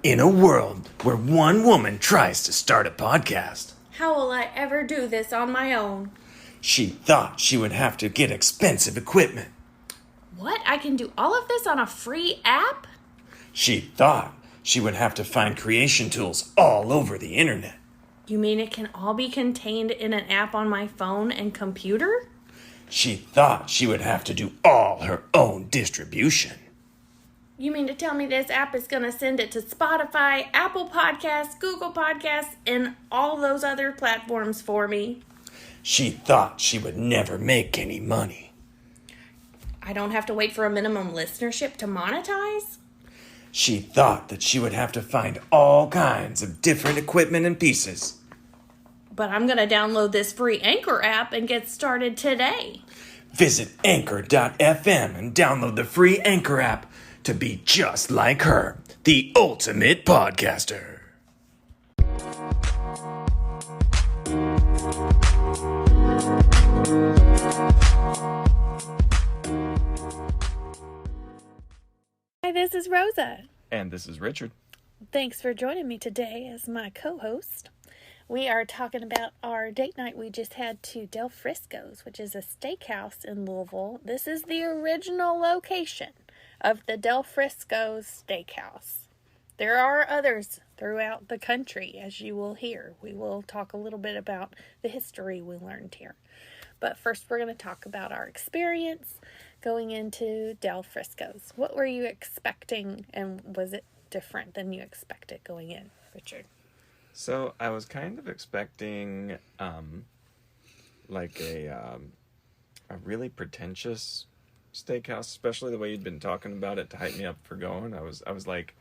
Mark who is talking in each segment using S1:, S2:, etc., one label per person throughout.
S1: In a world where one woman tries to start a podcast,
S2: how will I ever do this on my own?
S1: She thought she would have to get expensive equipment.
S2: What? I can do all of this on a free app?
S1: She thought she would have to find creation tools all over the internet.
S2: You mean it can all be contained in an app on my phone and computer?
S1: She thought she would have to do all her own distribution.
S2: You mean to tell me this app is going to send it to Spotify, Apple Podcasts, Google Podcasts, and all those other platforms for me?
S1: She thought she would never make any money.
S2: I don't have to wait for a minimum listenership to monetize?
S1: She thought that she would have to find all kinds of different equipment and pieces.
S2: But I'm going to download this free Anchor app and get started today.
S1: Visit Anchor.fm and download the free Anchor app to be just like her, the ultimate podcaster.
S2: Hi, this is Rosa.
S3: And this is Richard.
S2: Thanks for joining me today as my co-host. We are talking about our date night we just had to Del Frisco's, which is a steakhouse in Louisville. This is the original location of the Del Frisco's Steakhouse. There are others throughout the country, as you will hear. We will talk a little bit about the history we learned here. But first we're going to talk about our experience going into Del Frisco's. What were you expecting, and was it different than you expected going in, Richard?
S3: So I was kind of expecting like a really pretentious steakhouse, especially the way you'd been talking about it to hype me up for going. I was like,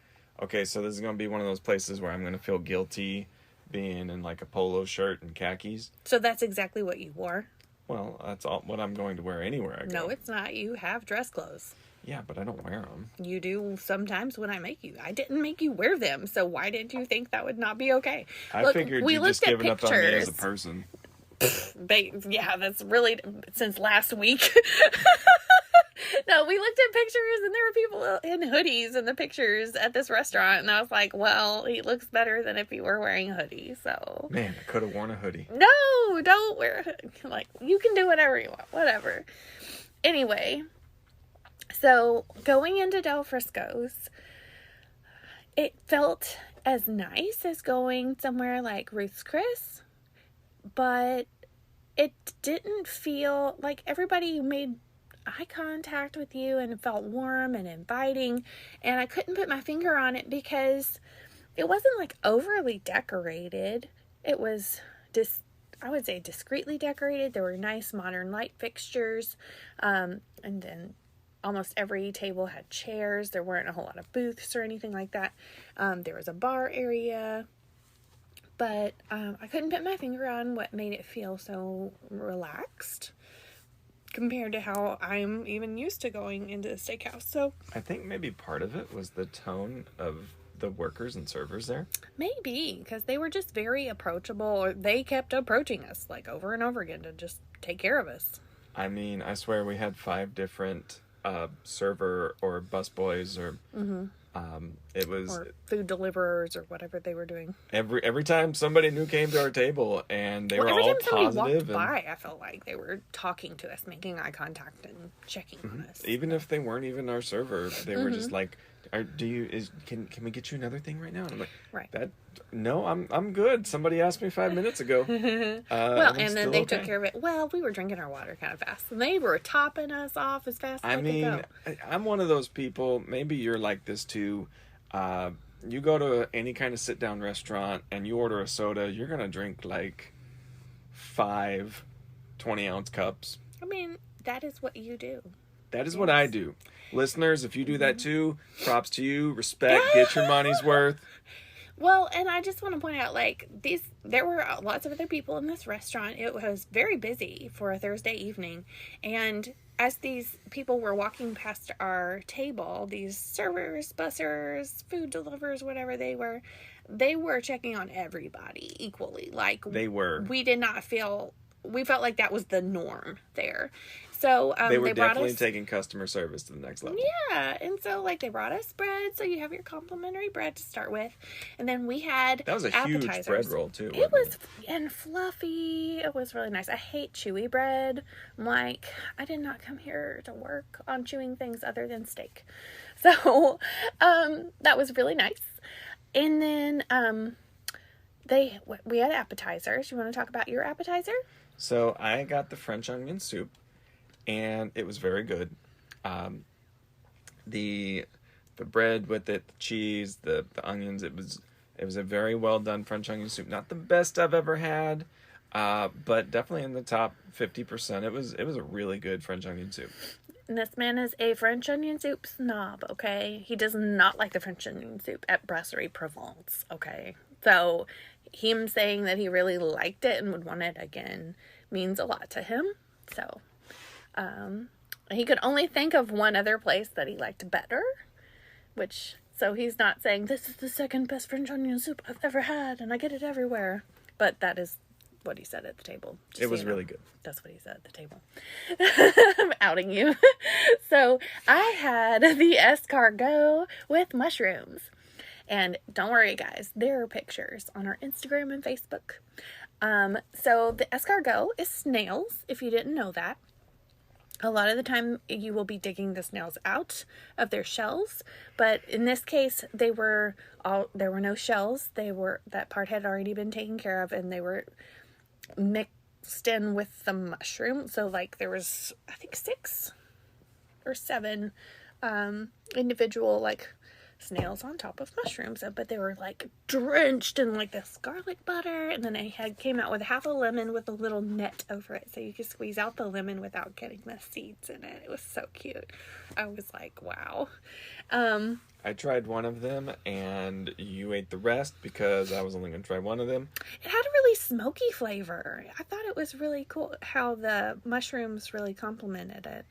S3: okay, so this is going to be one of those places where I'm going to feel guilty being in like a polo shirt and khakis.
S2: So that's exactly what you wore?
S3: Well, that's all what I'm going to wear anywhere I go.
S2: No, it's not. You have dress clothes.
S3: Yeah, but I don't wear them.
S2: You do sometimes when I make you. I didn't make you wear them, so why did you think that would not be okay?
S3: I figured you just giving up on me as a person.
S2: Yeah, that's really since last week. No, we looked at pictures and there were people in hoodies in the pictures at this restaurant, and I was like, well, he looks better than if he were wearing a hoodie, so.
S3: Man, I could have worn a hoodie.
S2: No, don't wear a hoodie. Like, you can do whatever you want, whatever. Anyway, so going into Del Frisco's, it felt as nice as going somewhere like Ruth's Chris, but it didn't feel like everybody made eye contact with you and it felt warm and inviting, and I couldn't put my finger on it because it wasn't like overly decorated. It was just, I would say, discreetly decorated. There were nice modern light fixtures, and then almost every table had chairs. There weren't a whole lot of booths or anything like that. There was a bar area, but I couldn't put my finger on what made it feel so relaxed compared to how I'm even used to going into the steakhouse. So
S3: I think maybe part of it was the tone of the workers and servers there.
S2: Maybe, because they were just very approachable, or they kept approaching us like over and over again to just take care of us.
S3: I mean, I swear we had 5 different server or busboys or it was
S2: or food deliverers or whatever they were doing.
S3: Every time somebody new came to our table and they were all
S2: every time somebody
S3: positive
S2: walked by, I felt like they were talking to us, making eye contact and checking on us.
S3: Even if they weren't even our server, they were just like, can we get you another thing right now? And I'm like,
S2: right.
S3: No, I'm good. Somebody asked me 5 minutes ago.
S2: Well, and then they took care of it. Well, we were drinking our water kind of fast, and they were topping us off as fast as they could go.
S3: I'm one of those people, maybe you're like this too. You go to any kind of sit-down restaurant and you order a soda, you're going to drink like 5 20-ounce cups.
S2: I mean, that is what you do.
S3: That is what I do. Listeners, if you do that too, props to you. Respect. Get your money's worth.
S2: Well, and I just want to point out, like, there were lots of other people in this restaurant. It was very busy for a Thursday evening. And as these people were walking past our table, these servers, bussers, food deliverers, whatever they were checking on everybody equally. Like,
S3: they were.
S2: We did not feel we felt like that was the norm there. So
S3: they were
S2: brought
S3: definitely
S2: us,
S3: taking customer service to the next level.
S2: yeah, and so like they brought us bread, so you have your complimentary bread to start with, and then we had
S3: That was a huge
S2: appetizers.
S3: bread roll too.
S2: It was and fluffy. It was really nice. I hate chewy bread. I'm like, I did not come here to work on chewing things other than steak. So that was really nice. And then we had appetizers. You want to talk about your appetizer?
S3: So I got the French onion soup, and it was very good. The bread with it, the cheese, the onions, it was a very well done French onion soup. Not the best I've ever had, but definitely in the top 50%. It was a really good French onion soup.
S2: And this man is a French onion soup snob, okay? He does not like the French onion soup at Brasserie Provence, okay? So him saying that he really liked it and would want it again means a lot to him. So he could only think of one other place that he liked better, so he's not saying, this is the second best French onion soup I've ever had, and I get it everywhere. But that is what he said at the table.
S3: It was really good.
S2: That's what he said at the table. I'm outing you. So I had the escargot with mushrooms. And don't worry, guys, there are pictures on our Instagram and Facebook. So the escargot is snails, if you didn't know that. A lot of the time you will be digging the snails out of their shells, but in this case there were no shells. That part had already been taken care of, and they were mixed in with the mushroom. So like there was, I think, 6 or 7 individual like snails on top of mushrooms, but they were like drenched in like this garlic butter, and then they came out with half a lemon with a little net over it, so you could squeeze out the lemon without getting the seeds in it. It was so cute. I was like, wow.
S3: I tried one of them, and you ate the rest because I was only going to try one of them.
S2: It had a really smoky flavor. I thought it was really cool how the mushrooms really complemented it.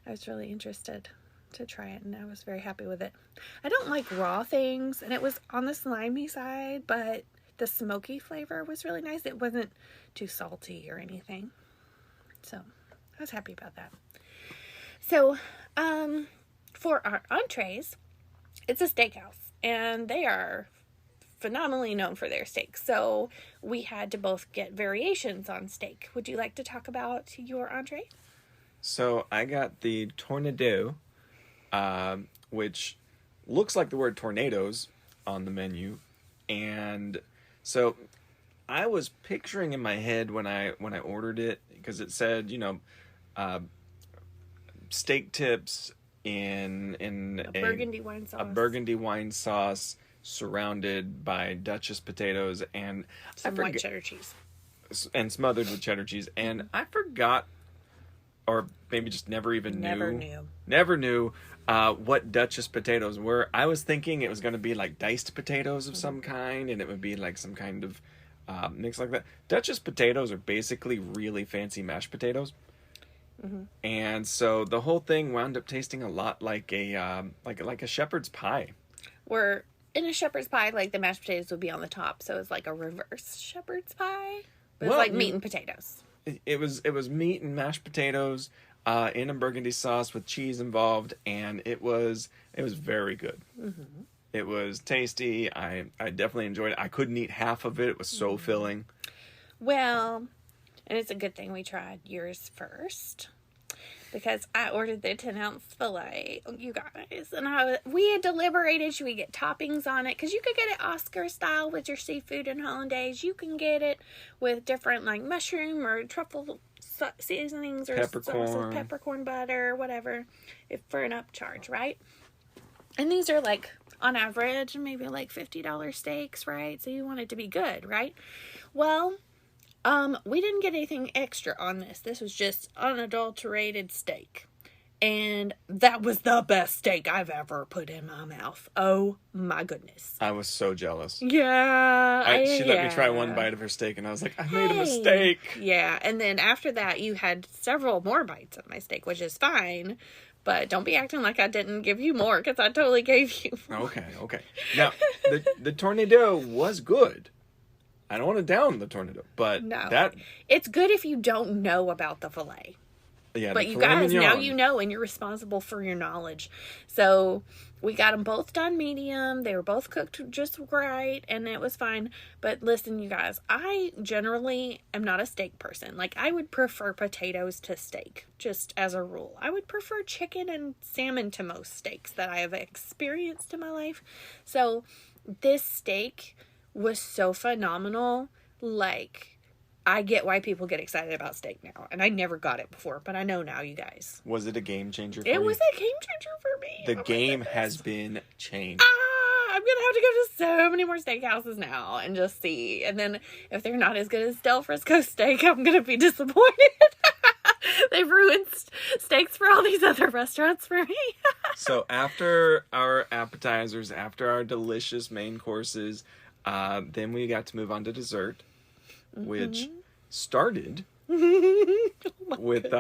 S2: I was really interested to try it, and I was very happy with it. I don't like raw things, and it was on the slimy side, but the smoky flavor was really nice. It wasn't too salty or anything, so I was happy about that. So for our entrees, it's a steakhouse, and they are phenomenally known for their steak, so we had to both get variations on steak. Would you like to talk about your entree?
S3: So I got the tornado, which looks like the word tornadoes on the menu. And so I was picturing in my head when I ordered it, because it said, steak tips in
S2: a burgundy wine sauce.
S3: A burgundy wine sauce surrounded by Duchess potatoes and
S2: some white cheddar cheese.
S3: And smothered with cheddar cheese. And I forgot, or maybe just never knew what Duchess potatoes were. I was thinking it was going to be like diced potatoes of some kind, and it would be like some kind of mix like that. Duchess potatoes are basically really fancy mashed potatoes. Mm-hmm. And so the whole thing wound up tasting a lot like a shepherd's pie.
S2: Where in a shepherd's pie, like the mashed potatoes would be on the top, so it's like a reverse shepherd's pie. But it's like meat and potatoes.
S3: It was meat and mashed potatoes in a burgundy sauce with cheese involved, and it was very good. Mm-hmm. It was tasty. I definitely enjoyed it. I couldn't eat half of it. It was so filling. Well,
S2: and it's a good thing we tried yours first, because I ordered the 10-ounce filet, you guys, and we had deliberated, should we get toppings on it? Because you could get it Oscar style with your seafood and hollandaise. You can get it with different like mushroom or truffle seasonings or sauces, peppercorn butter, whatever, for an upcharge, right? And these are like on average maybe like $50 steaks, right? So you want it to be good, right? Well, we didn't get anything extra on this. This was just unadulterated steak. And that was the best steak I've ever put in my mouth. Oh my goodness.
S3: I was so jealous.
S2: Yeah.
S3: She let me try one bite of her steak, and I was like, I made a mistake.
S2: Yeah. And then after that, you had several more bites of my steak, which is fine. But don't be acting like I didn't give you more, because I totally gave you more.
S3: Okay. Now, the tornado was good. I don't want to down the tornado, but
S2: No. It's good if you don't know about the filet.
S3: Yeah,
S2: but you guys, now you know, and you're responsible for your knowledge. So we got them both done medium. They were both cooked just right, and it was fine. But listen, you guys, I generally am not a steak person. Like, I would prefer potatoes to steak, just as a rule. I would prefer chicken and salmon to most steaks that I have experienced in my life. So this steak was so phenomenal. Like, I get why people get excited about steak now. And I never got it before, but I know now, you guys.
S3: Was it a game changer for you?
S2: It was a game changer for me.
S3: The game has been changed.
S2: I'm going to have to go to so many more steakhouses now and just see. And then if they're not as good as Del Frisco steak, I'm going to be disappointed. They've ruined steaks for all these other restaurants for me.
S3: So after our appetizers, after our delicious main courses, then we got to move on to dessert. Which started with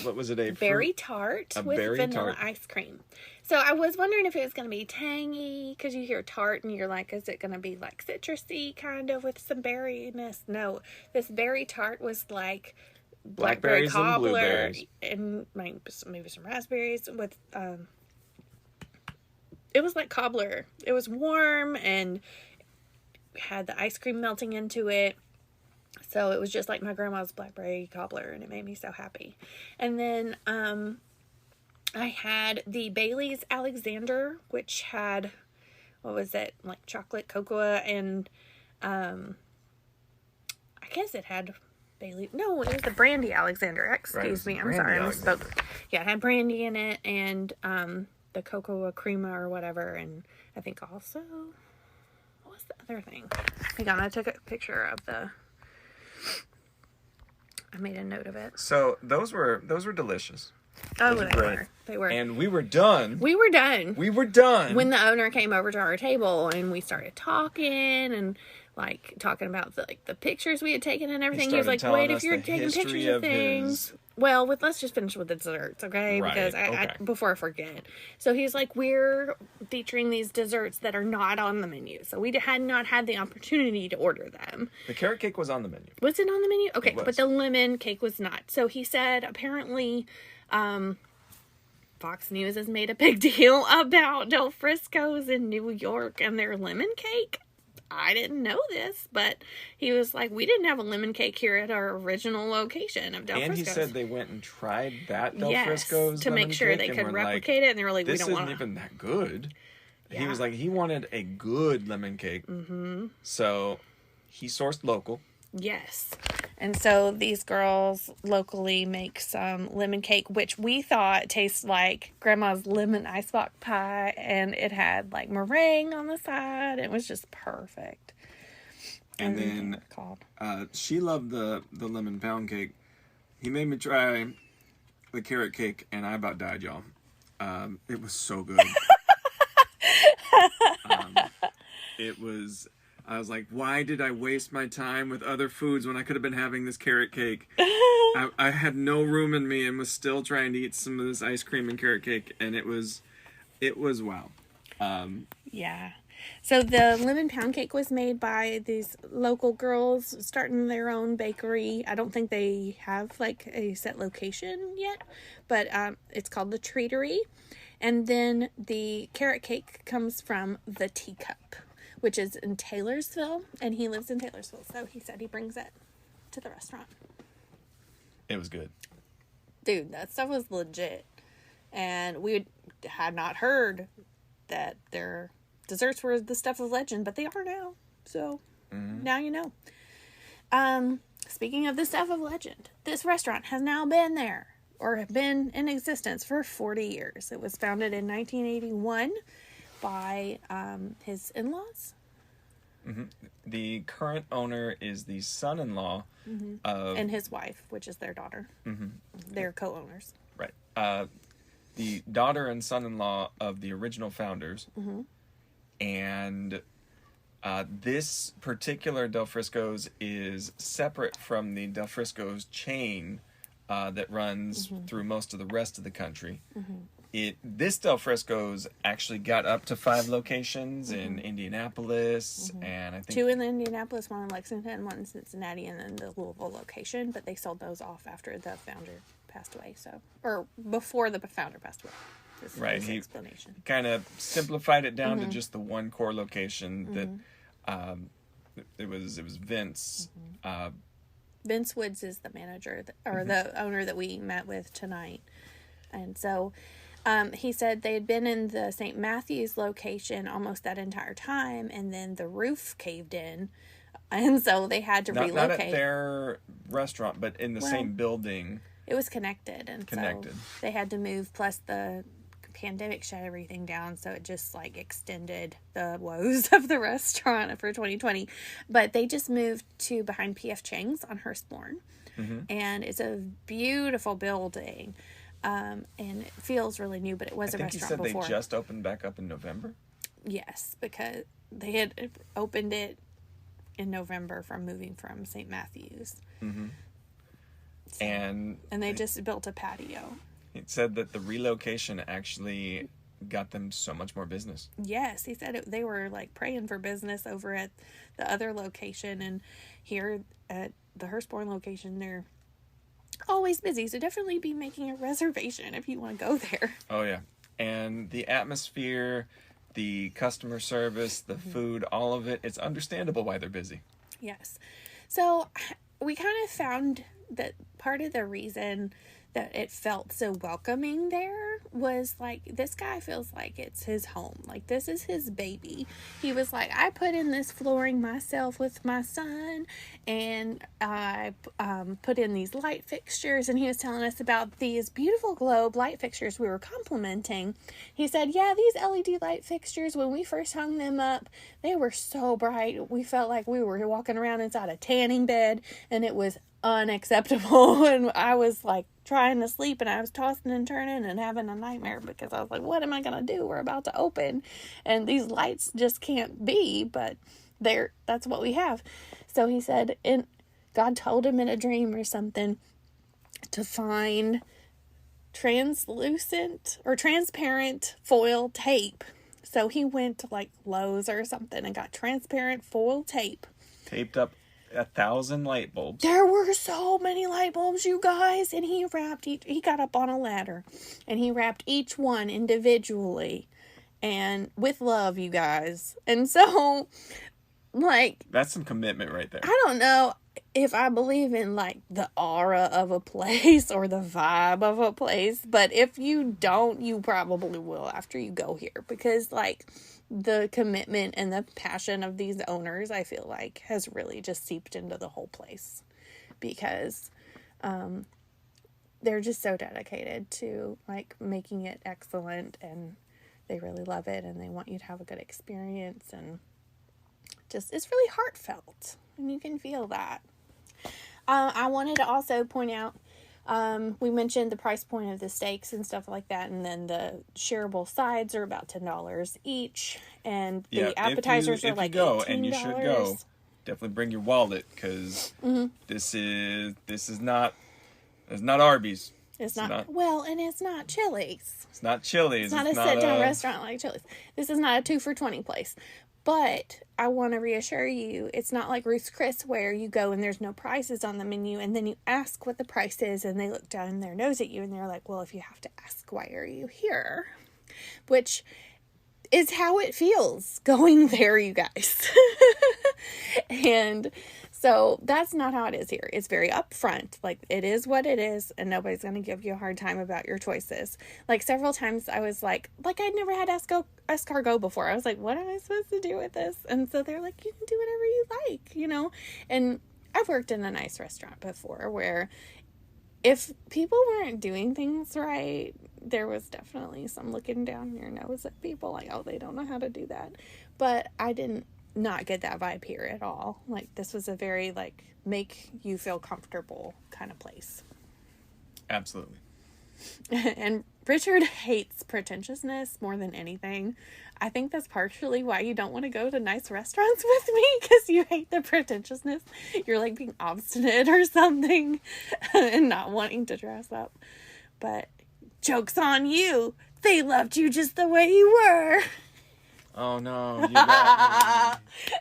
S3: what was it? A
S2: berry tart with vanilla
S3: tart.
S2: Ice cream. So I was wondering if it was going to be tangy, because you hear tart and you're like, is it going to be like citrusy kind of with some berryness? No, this berry tart was like blackberry cobbler and maybe some raspberries with it was like cobbler. It was warm and had the ice cream melting into it. So it was just like my grandma's blackberry cobbler, and it made me so happy. And then I had the Bailey's Alexander, which had, what was it, like chocolate cocoa, and I guess it had Bailey. No, it was the brandy Alexander. Excuse me. I'm sorry. I misspoke. Yeah, it had brandy in it, and the cocoa crema or whatever, and I think also, the other thing. Hang on, I took a picture of I made a note of it.
S3: So those were delicious.
S2: Oh, they were.
S3: And we were done.
S2: We were done when the owner came over to our table, and we started talking and like talking about the pictures we had taken and everything. He was like, "Wait, if you're taking pictures of things." Well, let's just finish with the desserts, okay?
S3: Right,
S2: because I before I forget. So he's like, we're featuring these desserts that are not on the menu. So we had not had the opportunity to order them.
S3: The carrot cake was on the menu.
S2: Was it on the menu? Okay, but the lemon cake was not. So he said, apparently, Fox News has made a big deal about Del Frisco's in New York and their lemon cake. I didn't know this, but he was like, we didn't have a lemon cake here at our original location of Del Frisco's.
S3: And he said they went and tried that Del Frisco's
S2: to make sure they could replicate it, and they were like, we don't want
S3: this isn't even that good. Yeah. He was like, he wanted a good lemon cake. Mm-hmm. So he sourced local.
S2: Yes. And so these girls locally make some lemon cake, which we thought tastes like Grandma's lemon icebox pie, and it had like meringue on the side. It was just perfect.
S3: And then she loved the lemon pound cake. He made me try the carrot cake, and I about died, y'all. It was so good. I was like, why did I waste my time with other foods when I could have been having this carrot cake? I had no room in me and was still trying to eat some of this ice cream and carrot cake, and it was wow.
S2: Yeah. So the lemon pound cake was made by these local girls starting their own bakery. I don't think they have like a set location yet, but it's called the Treatery. And then the carrot cake comes from the Teacup, which is in Taylorsville, and he lives in Taylorsville, so he said he brings it to the restaurant.
S3: It was good.
S2: Dude, that stuff was legit. And we had not heard that their desserts were the stuff of legend, but they are now. So, now you know. Speaking of the stuff of legend, this restaurant has now been there, or been in existence for 40 years. It was founded in 1981. By his in-laws.
S3: Mm-hmm. The current owner is the son-in-law of...
S2: And his wife, which is their daughter. Mm-hmm. They're co-owners.
S3: Right. The daughter and son-in-law of the original founders. Mm-hmm. And this particular Del Frisco's is separate from the Del Frisco's chain that runs through most of the rest of the country. Mm-hmm. This Del Frisco's actually got up to 5 locations in Indianapolis, and I think
S2: 2 in Indianapolis, 1 in Lexington, 1 in Cincinnati, and then the Louisville location. But they sold those off after the founder passed away, or before the founder passed away. This is
S3: right.
S2: his
S3: He
S2: explanation.
S3: kind of simplified it down to just the one core location that it was Vince.
S2: Vince Woods is the manager or the owner that we met with tonight, and so. He said they had been in the St. Matthews location almost that entire time, and then the roof caved in, and so they had to relocate.
S3: Not at their restaurant, but in the same building.
S2: It was connected, and so they had to move. Plus, the pandemic shut everything down, so it just like extended the woes of the restaurant for 2020. But they just moved to behind P.F. Chang's on Hurstbourne, and it's a beautiful building. And it feels really new, but it was a restaurant before.
S3: I think you said they just opened back up in November?
S2: Yes, because they had opened it in November from moving from St. Matthews. So, and they just built a patio.
S3: It said that the relocation actually got them so much more business.
S2: Yes, he said they were like praying for business over at the other location, and here at the Hurstbourne location, they're always busy, so definitely be making a reservation if you want to go there.
S3: Oh yeah. And the atmosphere, the customer service, the food, all of it, it's understandable why they're busy.
S2: Yes. So we kind of found that part of the reason that it felt so welcoming there was like, this guy feels like it's his home. Like, this is his baby. He was like, I put in this flooring myself with my son, and I put in these light fixtures, and he was telling us about these beautiful globe light fixtures we were complimenting. He said, yeah, these LED light fixtures, when we first hung them up, they were so bright. We felt like we were walking around inside a tanning bed, and it was unacceptable. And I was like trying to sleep, and I was tossing and turning and having a nightmare because I was like, what am I gonna do? We're about to open, and these lights just can't be, but that's what we have. So he said, and God told him in a dream or something to find translucent or transparent foil tape. So he went to like Lowe's or something and got transparent foil tape,
S3: taped up 1,000 light bulbs.
S2: There were so many light bulbs, you guys, and he got up on a ladder and he wrapped each one individually and with love, you guys. And so, like,
S3: that's some commitment right there.
S2: I don't know if I believe in like the aura of a place or the vibe of a place, but if you don't, you probably will after you go here, because like the commitment and the passion of these owners, I feel like, has really just seeped into the whole place, because they're just so dedicated to like making it excellent, and they really love it, and they want you to have a good experience, and just, it's really heartfelt, and you can feel that. I wanted to also point out, we mentioned the price point of the steaks and stuff like that, and then the shareable sides are about $10 each, and the appetizers are like $18.
S3: And you should go, definitely bring your wallet, because this is not Arby's.
S2: It's not, well, and it's not Chili's.
S3: It's not Chili's.
S2: It's not a sit-down restaurant like Chili's. This is not a 2 for $20 place. But I want to reassure you, it's not like Ruth's Chris where you go and there's no prices on the menu, and then you ask what the price is, and they look down their nose at you, and they're like, well, if you have to ask, why are you here? Which is how it feels going there, you guys. And so that's not how it is here. It's very upfront. Like, it is what it is, and nobody's going to give you a hard time about your choices. Like, several times I was like I'd never had escargot before. I was like, what am I supposed to do with this? And so they're like, you can do whatever you like, you know? And I've worked in a nice restaurant before where if people weren't doing things right, there was definitely some looking down your nose at people like, oh, they don't know how to do that. But I didn't not get that vibe here at all. Like, this was a very like make you feel comfortable kind of place.
S3: Absolutely.
S2: And Richard hates pretentiousness more than anything. I think that's partially why you don't want to go to nice restaurants with me, because you hate the pretentiousness. You're like being obstinate or something and not wanting to dress up. But joke's on you. They loved you just the way you were.
S3: Oh no, you got me.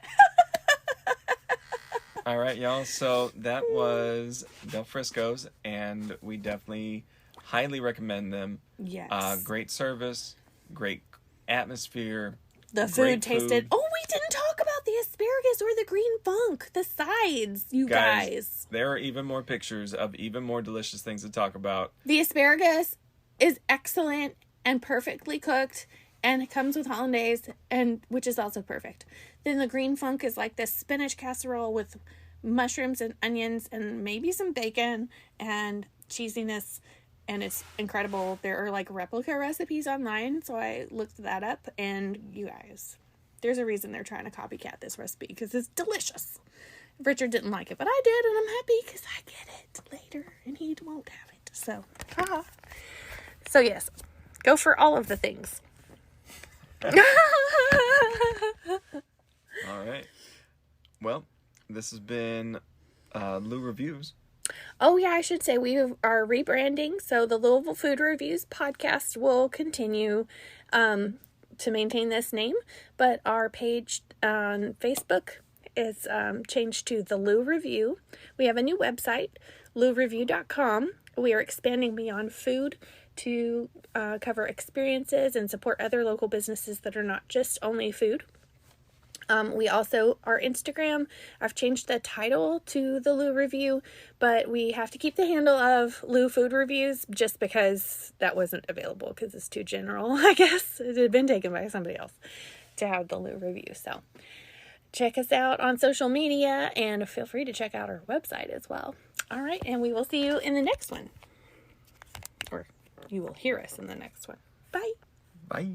S3: All right, y'all. So that was Del Frisco's, and we definitely highly recommend them.
S2: Yes.
S3: Great service, great atmosphere.
S2: The food tasted. Oh, we didn't talk about the asparagus or the Green Phunque. The sides, you guys.
S3: There are even more pictures of even more delicious things to talk about.
S2: The asparagus is excellent and perfectly cooked, and it comes with hollandaise, and which is also perfect. Then the Green Phunque is like this spinach casserole with mushrooms and onions and maybe some bacon and cheesiness, and it's incredible. There are like replica recipes online, so I looked that up, and you guys, there's a reason they're trying to copycat this recipe, because it's delicious. Richard didn't like it, but I did, and I'm happy because I get it later, and he won't have it. So, So yes, go for all of the things.
S3: All right. Well, this has been Lou Reviews.
S2: Oh yeah, I should say we are rebranding, so the Louisville Food Reviews podcast will continue to maintain this name, but our page on Facebook is changed to the Lou Review. We have a new website, loureview.com. We are expanding beyond food to cover experiences and support other local businesses that are not just only food. We also, our Instagram, I've changed the title to the Lou Review, but we have to keep the handle of Lou Food Reviews just because that wasn't available because it's too general, I guess. It had been taken by somebody else to have the Lou Review. So check us out on social media and feel free to check out our website as well. All right, and we will see you in the next one. Or you will hear us in the next one. Bye.
S3: Bye.